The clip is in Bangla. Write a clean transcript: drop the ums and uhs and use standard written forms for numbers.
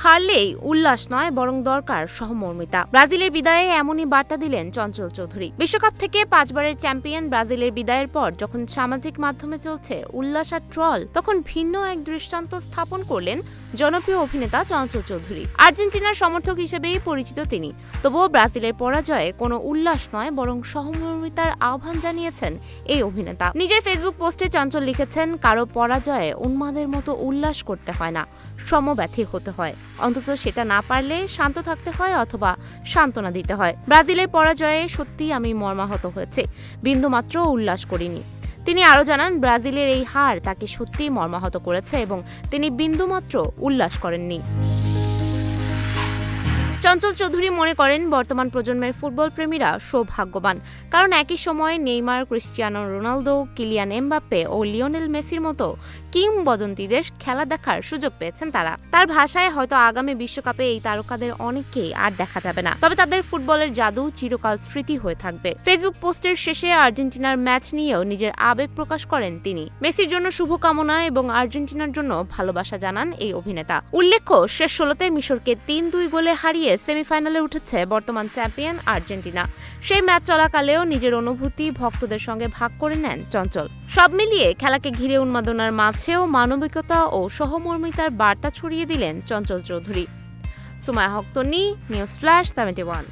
হারলেই উল্লাস নয় বরং দরকার সহমর্মিতা। ব্রাজিলের বিদায়ে এমনই বার্তা দিলেন চঞ্চল চৌধুরী। বিশ্বকাপ থেকে 5 বারের চ্যাম্পিয়ন ব্রাজিলের বিদায়ের পর যখন সামাজিক মাধ্যমে চলছে উল্লাস আর ট্রল, তখন ভিন্ন এক দৃষ্টান্ত স্থাপন করলেন জনপ্রিয় অভিনেতা চঞ্চল চৌধুরী। আর্জেন্টিনার সমর্থক হিসেবেই পরিচিত তিনি, তবুও ব্রাজিলের পরাজয়ে কোনো উল্লাস নয় বরং সহমর্মিতার আহ্বান জানিয়েছেন এই অভিনেতা। নিজের ফেসবুক পোস্টে চঞ্চল লিখেছেন, কারো পরাজয়ে উন্মাদের মতো উল্লাস করতে হয় না, সমব্যথী হতে হয়। অন্তত সেটা না পারলে শান্ত থাকতে হয় অথবা সান্ত্বনা দিতে হয়। ব্রাজিলের পরাজয়ে সত্যিই আমি মর্মাহত হয়েছে, বিন্দুমাত্র উল্লাস করিনি। তিনি আরও জানান, ব্রাজিলের এই হার তাকে সত্যিই মর্মাহত করেছে এবং তিনি বিন্দুমাত্র উল্লাস করেননি। চঞ্চল চৌধুরী মনে করেন, বর্তমান প্রজন্মের ফুটবল প্রেমীরা সৌভাগ্যবান, কারণ একই সময়ে Neymar, Cristiano Ronaldo, Kylian Mbappe ও লিওনেল মেসির মতো কিংবদন্তিদের খেলা দেখার সুযোগ পেয়েছেন তারা। তার ভাষায়, হয়তো আগামী বিশ্বকাপে এই তারকাদের অনেককেই আর দেখা যাবে না, তবে তাদের ফুটবলের জাদু চিরকাল স্মৃতি হয়ে থাকবে। ফেসবুক পোস্টের শেষে আর্জেন্টিনার ম্যাচ নিয়েও নিজের আবেগ প্রকাশ করেন তিনি। মেসির জন্য শুভকামনা এবং আর্জেন্টিনার জন্য ভালোবাসা জানান এই অভিনেতা। উল্লেখ্য, শেষ 16তে মিশরকে 3-2 গোলে হারিয়ে সেমিফাইনালে উঠেছে বর্তমান চ্যাম্পিয়ন আর্জেন্টিনা। সেই ম্যাচ চলাকালেও নিজের অনুভূতি ভক্তদের সঙ্গে ভাগ করে নেন চঞ্চল। সব মিলিয়ে খেলাকে ঘিরে উন্মাদনার মাঝেও মানবিকতা ও সহমর্মিতার বার্তা ছড়িয়ে দিলেন চঞ্চল চৌধুরী। সুমাইয়া হক তন্নি, নিউজ ফ্ল্যাশ 71।